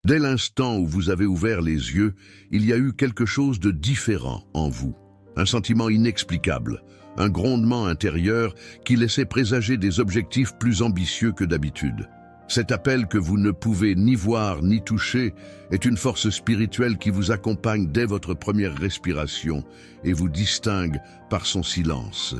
Dès l'instant où vous avez ouvert les yeux, il y a eu quelque chose de différent en vous. Un sentiment inexplicable, un grondement intérieur qui laissait présager des objectifs plus ambitieux que d'habitude. Cet appel que vous ne pouvez ni voir ni toucher est une force spirituelle qui vous accompagne dès votre première respiration et vous distingue par son silence.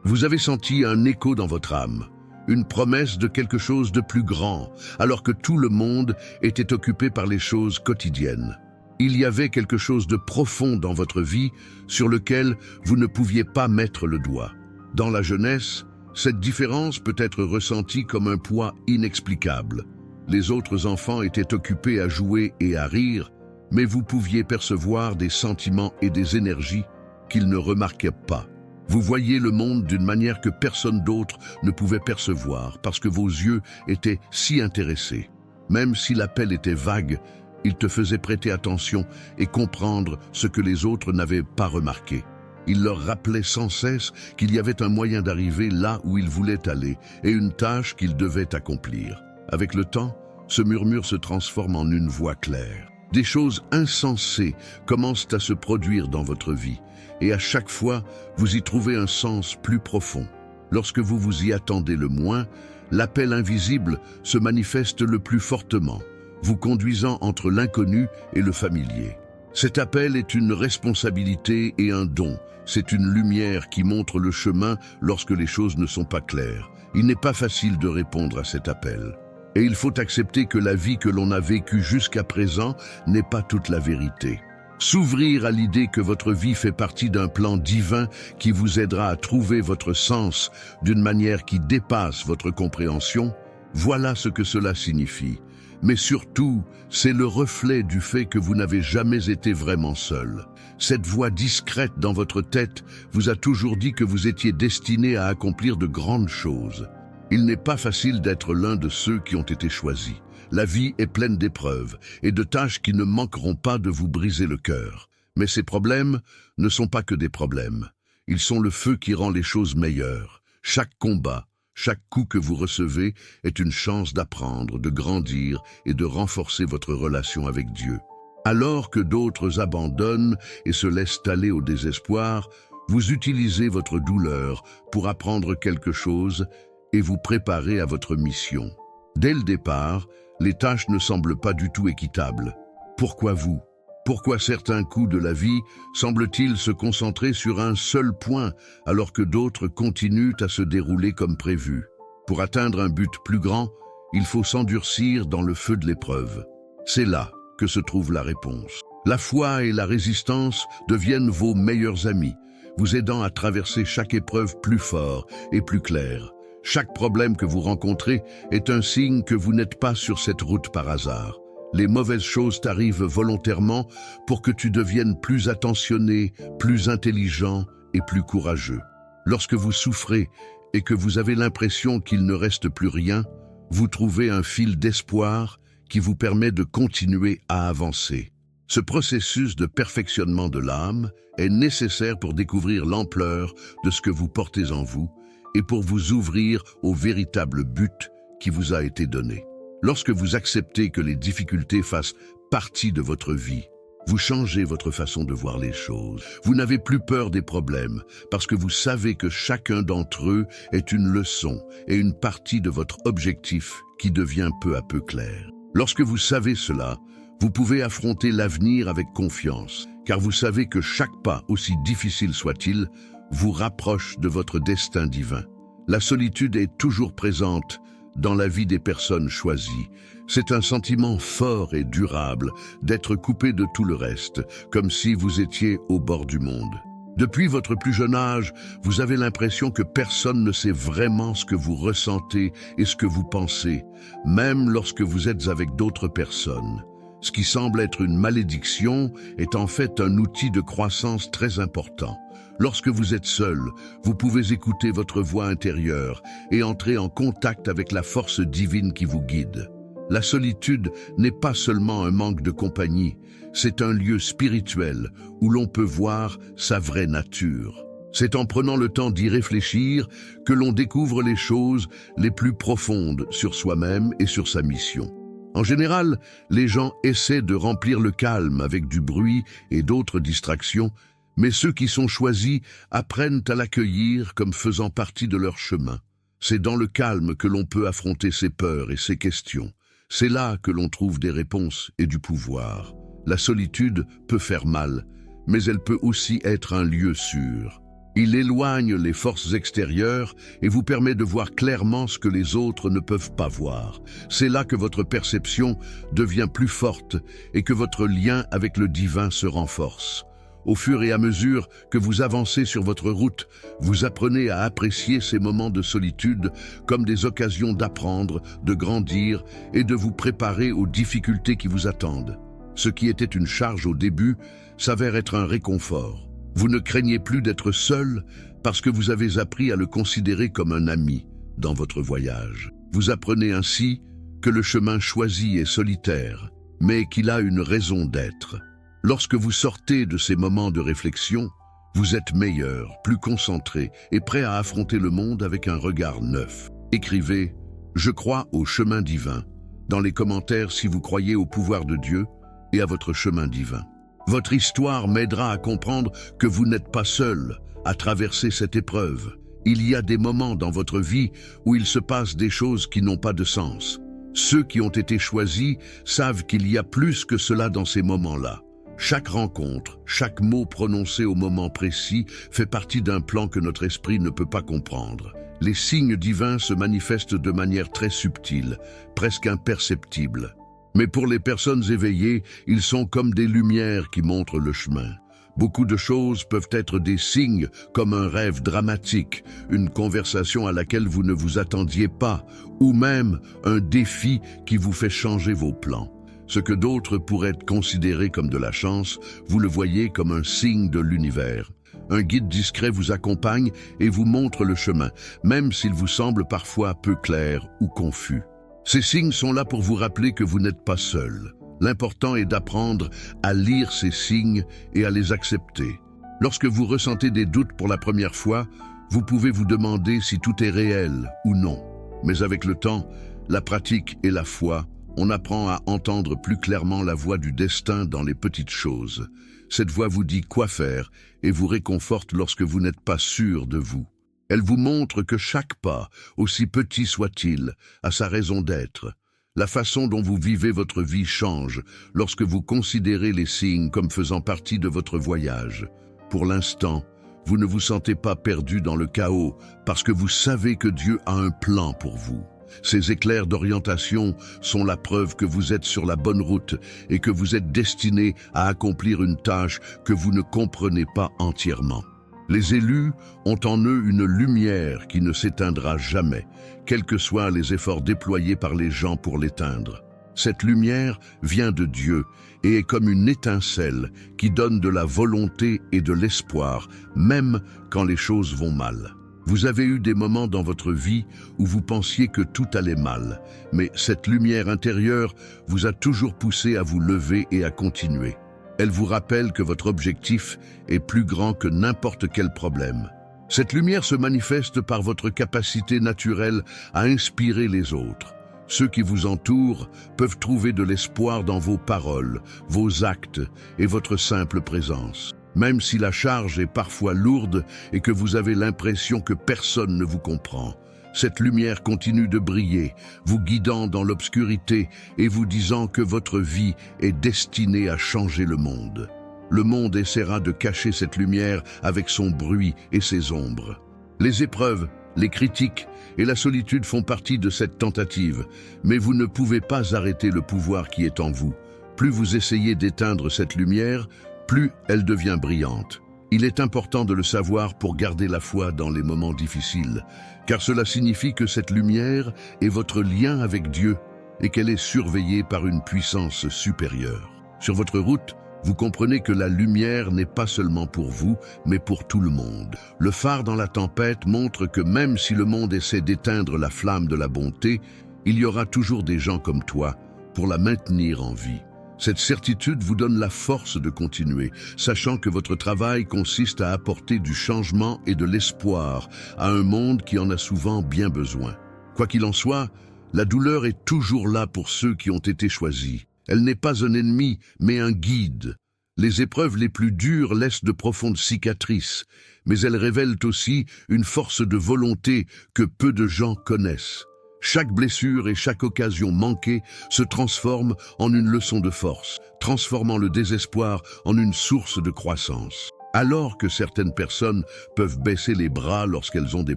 Vous avez senti un écho dans votre âme, une promesse de quelque chose de plus grand, alors que tout le monde était occupé par les choses quotidiennes. Il y avait quelque chose de profond dans votre vie sur lequel vous ne pouviez pas mettre le doigt. Dans la jeunesse, cette différence peut être ressentie comme un poids inexplicable. Les autres enfants étaient occupés à jouer et à rire, mais vous pouviez percevoir des sentiments et des énergies qu'ils ne remarquaient pas. Vous voyiez le monde d'une manière que personne d'autre ne pouvait percevoir parce que vos yeux étaient si intéressés. Même si l'appel était vague, il te faisait prêter attention et comprendre ce que les autres n'avaient pas remarqué. Il leur rappelait sans cesse qu'il y avait un moyen d'arriver là où ils voulaient aller et une tâche qu'ils devaient accomplir. Avec le temps, ce murmure se transforme en une voix claire. Des choses insensées commencent à se produire dans votre vie et à chaque fois, vous y trouvez un sens plus profond. Lorsque vous vous y attendez le moins, l'appel invisible se manifeste le plus fortement, vous conduisant entre l'inconnu et le familier. Cet appel est une responsabilité et un don. C'est une lumière qui montre le chemin lorsque les choses ne sont pas claires. Il n'est pas facile de répondre à cet appel. Et il faut accepter que la vie que l'on a vécue jusqu'à présent n'est pas toute la vérité. S'ouvrir à l'idée que votre vie fait partie d'un plan divin qui vous aidera à trouver votre sens d'une manière qui dépasse votre compréhension, voilà ce que cela signifie. Mais surtout, c'est le reflet du fait que vous n'avez jamais été vraiment seul. Cette voix discrète dans votre tête vous a toujours dit que vous étiez destiné à accomplir de grandes choses. Il n'est pas facile d'être l'un de ceux qui ont été choisis. La vie est pleine d'épreuves et de tâches qui ne manqueront pas de vous briser le cœur. Mais ces problèmes ne sont pas que des problèmes. Ils sont le feu qui rend les choses meilleures. Chaque combat, chaque coup que vous recevez est une chance d'apprendre, de grandir et de renforcer votre relation avec Dieu. Alors que d'autres abandonnent et se laissent aller au désespoir, vous utilisez votre douleur pour apprendre quelque chose et vous préparer à votre mission. Dès le départ, les tâches ne semblent pas du tout équitables. Pourquoi vous? Pourquoi certains coups de la vie semblent-ils se concentrer sur un seul point alors que d'autres continuent à se dérouler comme prévu? Pour atteindre un but plus grand, il faut s'endurcir dans le feu de l'épreuve. C'est là que se trouve la réponse. La foi et la résistance deviennent vos meilleurs amis, vous aidant à traverser chaque épreuve plus fort et plus clair. Chaque problème que vous rencontrez est un signe que vous n'êtes pas sur cette route par hasard. Les mauvaises choses t'arrivent volontairement pour que tu deviennes plus attentionné, plus intelligent et plus courageux. Lorsque vous souffrez et que vous avez l'impression qu'il ne reste plus rien, vous trouvez un fil d'espoir qui vous permet de continuer à avancer. Ce processus de perfectionnement de l'âme est nécessaire pour découvrir l'ampleur de ce que vous portez en vous et pour vous ouvrir au véritable but qui vous a été donné. Lorsque vous acceptez que les difficultés fassent partie de votre vie, vous changez votre façon de voir les choses. Vous n'avez plus peur des problèmes parce que vous savez que chacun d'entre eux est une leçon et une partie de votre objectif qui devient peu à peu clair. Lorsque vous savez cela, vous pouvez affronter l'avenir avec confiance, car vous savez que chaque pas, aussi difficile soit-il, vous rapproche de votre destin divin. La solitude est toujours présente dans la vie des personnes choisies. C'est un sentiment fort et durable d'être coupé de tout le reste, comme si vous étiez au bord du monde. Depuis votre plus jeune âge, vous avez l'impression que personne ne sait vraiment ce que vous ressentez et ce que vous pensez, même lorsque vous êtes avec d'autres personnes. Ce qui semble être une malédiction est en fait un outil de croissance très important. Lorsque vous êtes seul, vous pouvez écouter votre voix intérieure et entrer en contact avec la force divine qui vous guide. La solitude n'est pas seulement un manque de compagnie, c'est un lieu spirituel où l'on peut voir sa vraie nature. C'est en prenant le temps d'y réfléchir que l'on découvre les choses les plus profondes sur soi-même et sur sa mission. En général, les gens essaient de remplir le calme avec du bruit et d'autres distractions, mais ceux qui sont choisis apprennent à l'accueillir comme faisant partie de leur chemin. C'est dans le calme que l'on peut affronter ses peurs et ses questions. C'est là que l'on trouve des réponses et du pouvoir. La solitude peut faire mal, mais elle peut aussi être un lieu sûr. Il éloigne les forces extérieures et vous permet de voir clairement ce que les autres ne peuvent pas voir. C'est là que votre perception devient plus forte et que votre lien avec le divin se renforce. Au fur et à mesure que vous avancez sur votre route, vous apprenez à apprécier ces moments de solitude comme des occasions d'apprendre, de grandir et de vous préparer aux difficultés qui vous attendent. Ce qui était une charge au début s'avère être un réconfort. Vous ne craignez plus d'être seul parce que vous avez appris à le considérer comme un ami dans votre voyage. Vous apprenez ainsi que le chemin choisi est solitaire, mais qu'il a une raison d'être. Lorsque vous sortez de ces moments de réflexion, vous êtes meilleur, plus concentré et prêt à affronter le monde avec un regard neuf. Écrivez « Je crois au chemin divin » dans les commentaires si vous croyez au pouvoir de Dieu et à votre chemin divin. Votre histoire m'aidera à comprendre que vous n'êtes pas seul à traverser cette épreuve. Il y a des moments dans votre vie où il se passe des choses qui n'ont pas de sens. Ceux qui ont été choisis savent qu'il y a plus que cela dans ces moments-là. Chaque rencontre, chaque mot prononcé au moment précis fait partie d'un plan que notre esprit ne peut pas comprendre. Les signes divins se manifestent de manière très subtile, presque imperceptible. Mais pour les personnes éveillées, ils sont comme des lumières qui montrent le chemin. Beaucoup de choses peuvent être des signes, comme un rêve dramatique, une conversation à laquelle vous ne vous attendiez pas, ou même un défi qui vous fait changer vos plans. Ce que d'autres pourraient considérer comme de la chance, vous le voyez comme un signe de l'univers. Un guide discret vous accompagne et vous montre le chemin, même s'il vous semble parfois peu clair ou confus. Ces signes sont là pour vous rappeler que vous n'êtes pas seul. L'important est d'apprendre à lire ces signes et à les accepter. Lorsque vous ressentez des doutes pour la première fois, vous pouvez vous demander si tout est réel ou non. Mais avec le temps, la pratique et la foi, on apprend à entendre plus clairement la voix du destin dans les petites choses. Cette voix vous dit quoi faire et vous réconforte lorsque vous n'êtes pas sûr de vous. Elle vous montre que chaque pas, aussi petit soit-il, a sa raison d'être. La façon dont vous vivez votre vie change lorsque vous considérez les signes comme faisant partie de votre voyage. Pour l'instant, vous ne vous sentez pas perdu dans le chaos parce que vous savez que Dieu a un plan pour vous. Ces éclairs d'orientation sont la preuve que vous êtes sur la bonne route et que vous êtes destiné à accomplir une tâche que vous ne comprenez pas entièrement. Les élus ont en eux une lumière qui ne s'éteindra jamais, quels que soient les efforts déployés par les gens pour l'éteindre. Cette lumière vient de Dieu et est comme une étincelle qui donne de la volonté et de l'espoir, même quand les choses vont mal. Vous avez eu des moments dans votre vie où vous pensiez que tout allait mal, mais cette lumière intérieure vous a toujours poussé à vous lever et à continuer. Elle vous rappelle que votre objectif est plus grand que n'importe quel problème. Cette lumière se manifeste par votre capacité naturelle à inspirer les autres. Ceux qui vous entourent peuvent trouver de l'espoir dans vos paroles, vos actes et votre simple présence. Même si la charge est parfois lourde et que vous avez l'impression que personne ne vous comprend, cette lumière continue de briller, vous guidant dans l'obscurité et vous disant que votre vie est destinée à changer le monde. Le monde essaiera de cacher cette lumière avec son bruit et ses ombres. Les épreuves, les critiques et la solitude font partie de cette tentative, mais vous ne pouvez pas arrêter le pouvoir qui est en vous. Plus vous essayez d'éteindre cette lumière, plus elle devient brillante. Il est important de le savoir pour garder la foi dans les moments difficiles, car cela signifie que cette lumière est votre lien avec Dieu et qu'elle est surveillée par une puissance supérieure. Sur votre route, vous comprenez que la lumière n'est pas seulement pour vous, mais pour tout le monde. Le phare dans la tempête montre que même si le monde essaie d'éteindre la flamme de la bonté, il y aura toujours des gens comme toi pour la maintenir en vie. Cette certitude vous donne la force de continuer, sachant que votre travail consiste à apporter du changement et de l'espoir à un monde qui en a souvent bien besoin. Quoi qu'il en soit, La douleur est toujours là pour ceux qui ont été choisis. Elle n'est pas un ennemi, mais un guide. Les épreuves les plus dures laissent de profondes cicatrices, mais elles révèlent aussi une force de volonté que peu de gens connaissent. Chaque blessure et chaque occasion manquée se transforme en une leçon de force, transformant le désespoir en une source de croissance. Alors que certaines personnes peuvent baisser les bras lorsqu'elles ont des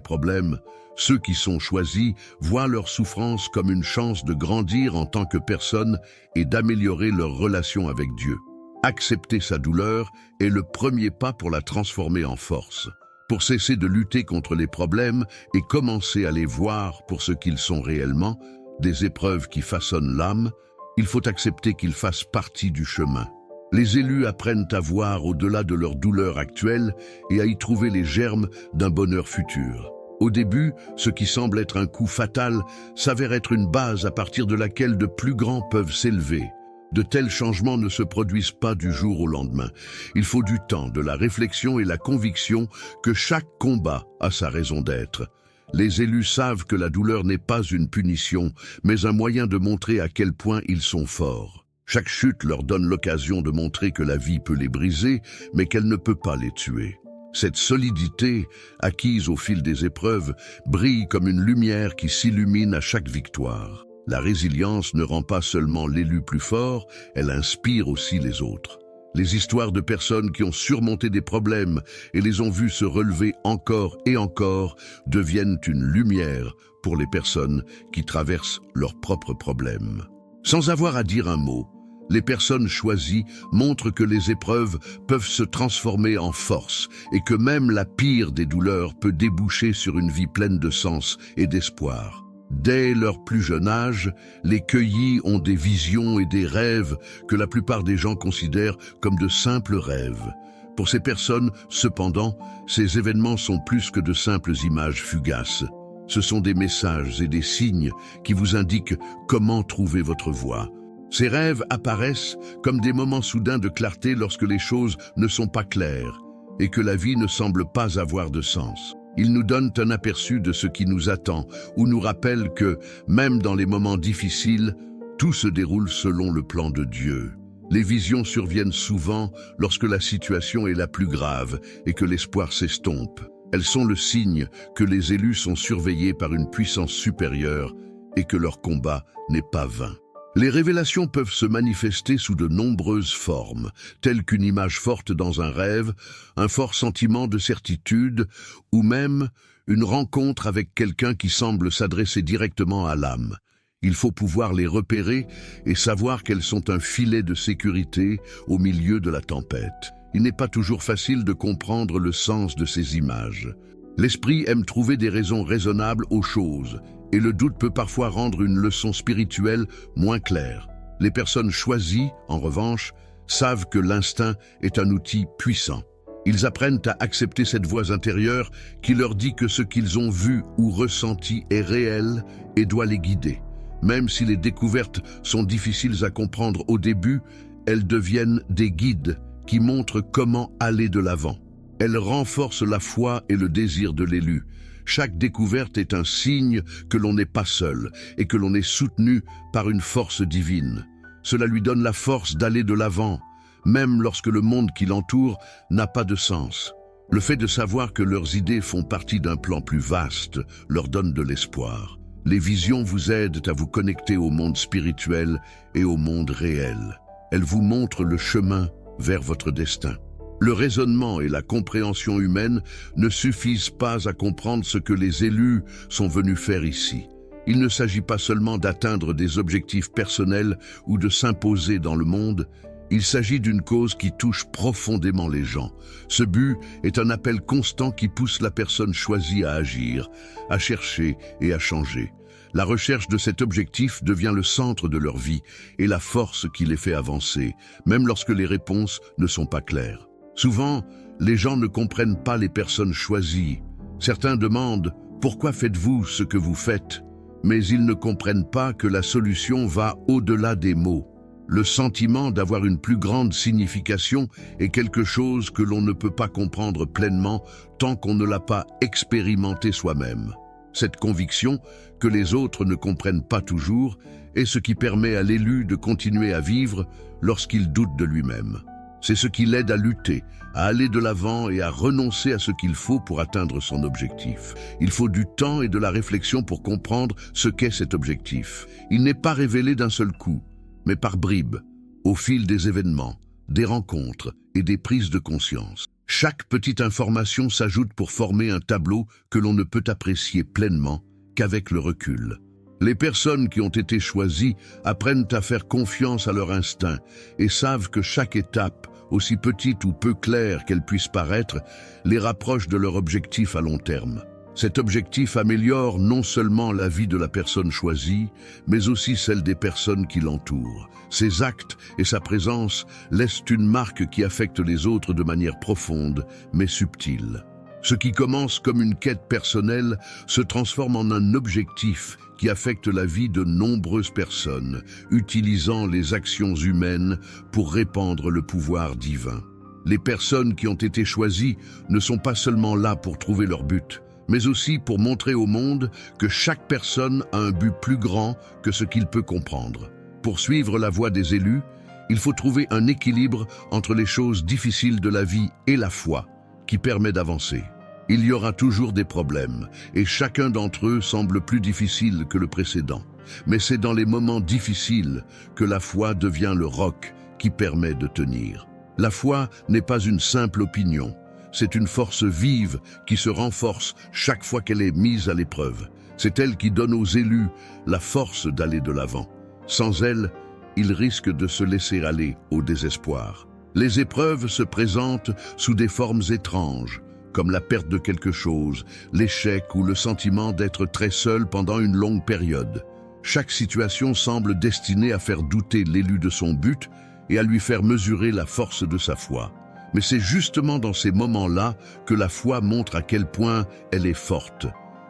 problèmes, ceux qui sont choisis voient leur souffrance comme une chance de grandir en tant que personne et d'améliorer leur relation avec Dieu. Accepter sa douleur est le premier pas pour la transformer en force, pour cesser de lutter contre les problèmes et commencer à les voir pour ce qu'ils sont réellement, des épreuves qui façonnent l'âme. Il faut accepter qu'ils fassent partie du chemin. Les élus apprennent à voir au-delà de leur douleur actuelle et à y trouver les germes d'un bonheur futur. Au début, ce qui semble être un coup fatal s'avère être une base à partir de laquelle de plus grands peuvent s'élever. De tels changements ne se produisent pas du jour au lendemain. Il faut du temps, de la réflexion et la conviction que chaque combat a sa raison d'être. Les élus savent que la douleur n'est pas une punition, mais un moyen de montrer à quel point ils sont forts. Chaque chute leur donne l'occasion de montrer que la vie peut les briser, mais qu'elle ne peut pas les tuer. Cette solidité, acquise au fil des épreuves, brille comme une lumière qui s'illumine à chaque victoire. La résilience ne rend pas seulement l'élu plus fort, elle inspire aussi les autres. Les histoires de personnes qui ont surmonté des problèmes et les ont vus se relever encore et encore deviennent une lumière pour les personnes qui traversent leurs propres problèmes. Sans avoir à dire un mot, les personnes choisies montrent que les épreuves peuvent se transformer en force et que même la pire des douleurs peut déboucher sur une vie pleine de sens et d'espoir. Dès leur plus jeune âge, les cueillis ont des visions et des rêves que la plupart des gens considèrent comme de simples rêves. Pour ces personnes, cependant, ces événements sont plus que de simples images fugaces. Ce sont des messages et des signes qui vous indiquent comment trouver votre voie. Ces rêves apparaissent comme des moments soudains de clarté lorsque les choses ne sont pas claires et que la vie ne semble pas avoir de sens. Ils nous donnent un aperçu de ce qui nous attend ou nous rappellent que, même dans les moments difficiles, tout se déroule selon le plan de Dieu. Les visions surviennent souvent lorsque la situation est la plus grave et que l'espoir s'estompe. Elles sont le signe que les élus sont surveillés par une puissance supérieure et que leur combat n'est pas vain. Les révélations peuvent se manifester sous de nombreuses formes, telles qu'une image forte dans un rêve, un fort sentiment de certitude, ou même une rencontre avec quelqu'un qui semble s'adresser directement à l'âme. Il faut pouvoir les repérer et savoir qu'elles sont un filet de sécurité au milieu de la tempête. Il n'est pas toujours facile de comprendre le sens de ces images. L'esprit aime trouver des raisons raisonnables aux choses, et le doute peut parfois rendre une leçon spirituelle moins claire. Les personnes choisies, en revanche, savent que l'instinct est un outil puissant. Ils apprennent à accepter cette voix intérieure qui leur dit que ce qu'ils ont vu ou ressenti est réel et doit les guider. Même si les découvertes sont difficiles à comprendre au début, elles deviennent des guides qui montrent comment aller de l'avant. Elles renforcent la foi et le désir de l'élu. Chaque découverte est un signe que l'on n'est pas seul et que l'on est soutenu par une force divine. Cela lui donne la force d'aller de l'avant, même lorsque le monde qui l'entoure n'a pas de sens. Le fait de savoir que leurs idées font partie d'un plan plus vaste leur donne de l'espoir. Les visions vous aident à vous connecter au monde spirituel et au monde réel. Elles vous montrent le chemin vers votre destin. Le raisonnement et la compréhension humaine ne suffisent pas à comprendre ce que les élus sont venus faire ici. Il ne s'agit pas seulement d'atteindre des objectifs personnels ou de s'imposer dans le monde, il s'agit d'une cause qui touche profondément les gens. Ce but est un appel constant qui pousse la personne choisie à agir, à chercher et à changer. La recherche de cet objectif devient le centre de leur vie et la force qui les fait avancer, même lorsque les réponses ne sont pas claires. Souvent, les gens ne comprennent pas les personnes choisies. Certains demandent « Pourquoi faites-vous ce que vous faites ?» Mais ils ne comprennent pas que la solution va au-delà des mots. Le sentiment d'avoir une plus grande signification est quelque chose que l'on ne peut pas comprendre pleinement tant qu'on ne l'a pas expérimenté soi-même. Cette conviction, que les autres ne comprennent pas toujours, est ce qui permet à l'élu de continuer à vivre lorsqu'il doute de lui-même. C'est ce qui l'aide à lutter, à aller de l'avant et à renoncer à ce qu'il faut pour atteindre son objectif. Il faut du temps et de la réflexion pour comprendre ce qu'est cet objectif. Il n'est pas révélé d'un seul coup, mais par bribes, au fil des événements, des rencontres et des prises de conscience. Chaque petite information s'ajoute pour former un tableau que l'on ne peut apprécier pleinement qu'avec le recul. Les personnes qui ont été choisies apprennent à faire confiance à leur instinct et savent que chaque étape, aussi petite ou peu claire qu'elle puisse paraître, les rapproche de leur objectif à long terme. Cet objectif améliore non seulement la vie de la personne choisie, mais aussi celle des personnes qui l'entourent. Ses actes et sa présence laissent une marque qui affecte les autres de manière profonde, mais subtile. Ce qui commence comme une quête personnelle se transforme en un objectif qui affecte la vie de nombreuses personnes, utilisant les actions humaines pour répandre le pouvoir divin. Les personnes qui ont été choisies ne sont pas seulement là pour trouver leur but, mais aussi pour montrer au monde que chaque personne a un but plus grand que ce qu'il peut comprendre. Pour suivre la voie des élus, il faut trouver un équilibre entre les choses difficiles de la vie et la foi, qui permet d'avancer. Il y aura toujours des problèmes, et chacun d'entre eux semble plus difficile que le précédent. Mais c'est dans les moments difficiles que la foi devient le roc qui permet de tenir. La foi n'est pas une simple opinion, c'est une force vive qui se renforce chaque fois qu'elle est mise à l'épreuve. C'est elle qui donne aux élus la force d'aller de l'avant. Sans elle, ils risquent de se laisser aller au désespoir. Les épreuves se présentent sous des formes étranges, comme la perte de quelque chose, l'échec ou le sentiment d'être très seul pendant une longue période. Chaque situation semble destinée à faire douter l'élu de son but et à lui faire mesurer la force de sa foi. Mais c'est justement dans ces moments-là que la foi montre à quel point elle est forte.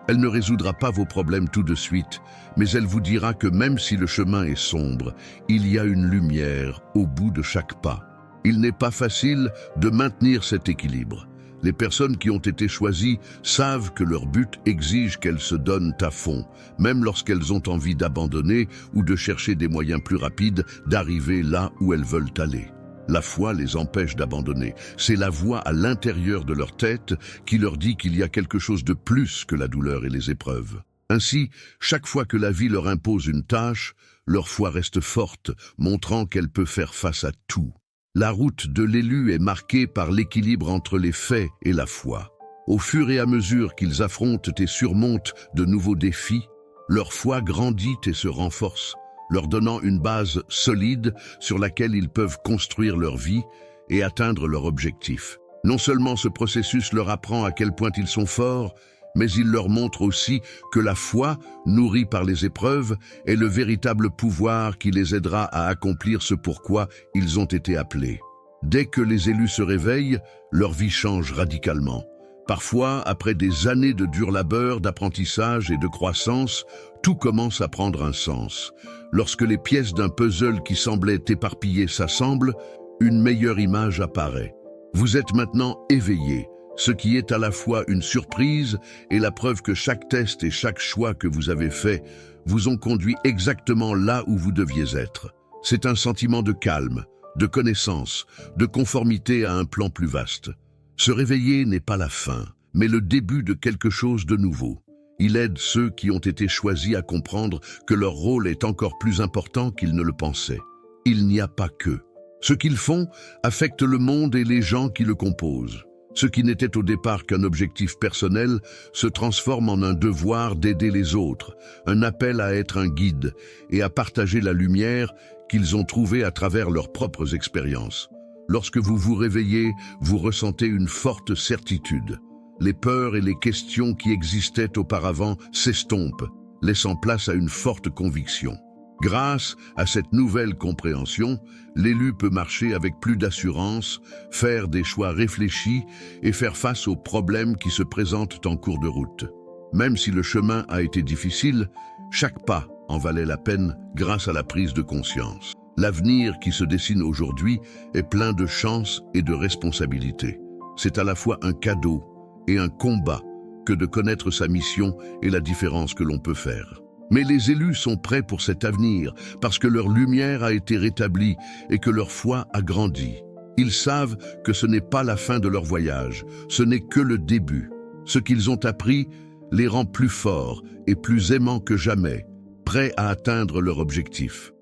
Elle ne résoudra pas vos problèmes tout de suite, mais elle vous dira que même si le chemin est sombre, il y a une lumière au bout de chaque pas. Il n'est pas facile de maintenir cet équilibre. Les personnes qui ont été choisies savent que leur but exige qu'elles se donnent à fond, même lorsqu'elles ont envie d'abandonner ou de chercher des moyens plus rapides d'arriver là où elles veulent aller. La foi les empêche d'abandonner. C'est la voix à l'intérieur de leur tête qui leur dit qu'il y a quelque chose de plus que la douleur et les épreuves. Ainsi, chaque fois que la vie leur impose une tâche, leur foi reste forte, montrant qu'elle peut faire face à tout. La route de l'élu est marquée par l'équilibre entre les faits et la foi. Au fur et à mesure qu'ils affrontent et surmontent de nouveaux défis, leur foi grandit et se renforce, leur donnant une base solide sur laquelle ils peuvent construire leur vie et atteindre leur objectif. Non seulement ce processus leur apprend à quel point ils sont forts, mais il leur montre aussi que la foi, nourrie par les épreuves, est le véritable pouvoir qui les aidera à accomplir ce pourquoi ils ont été appelés. Dès que les élus se réveillent, leur vie change radicalement. Parfois, après des années de dur labeur, d'apprentissage et de croissance, tout commence à prendre un sens. Lorsque les pièces d'un puzzle qui semblait éparpillé s'assemblent, une meilleure image apparaît. Vous êtes maintenant éveillés, ce qui est à la fois une surprise et la preuve que chaque test et chaque choix que vous avez fait vous ont conduit exactement là où vous deviez être. C'est un sentiment de calme, de connaissance, de conformité à un plan plus vaste. Se réveiller n'est pas la fin, mais le début de quelque chose de nouveau. Il aide ceux qui ont été choisis à comprendre que leur rôle est encore plus important qu'ils ne le pensaient. Il n'y a pas que. Ce qu'ils font affecte le monde et les gens qui le composent. Ce qui n'était au départ qu'un objectif personnel se transforme en un devoir d'aider les autres, un appel à être un guide et à partager la lumière qu'ils ont trouvée à travers leurs propres expériences. Lorsque vous vous réveillez, vous ressentez une forte certitude. Les peurs et les questions qui existaient auparavant s'estompent, laissant place à une forte conviction. Grâce à cette nouvelle compréhension, l'élu peut marcher avec plus d'assurance, faire des choix réfléchis et faire face aux problèmes qui se présentent en cours de route. Même si le chemin a été difficile, chaque pas en valait la peine grâce à la prise de conscience. L'avenir qui se dessine aujourd'hui est plein de chance et de responsabilités. C'est à la fois un cadeau et un combat, que de connaître sa mission et la différence que l'on peut faire. Mais les élus sont prêts pour cet avenir parce que leur lumière a été rétablie et que leur foi a grandi. Ils savent que ce n'est pas la fin de leur voyage, ce n'est que le début. Ce qu'ils ont appris les rend plus forts et plus aimants que jamais, prêts à atteindre leur objectif.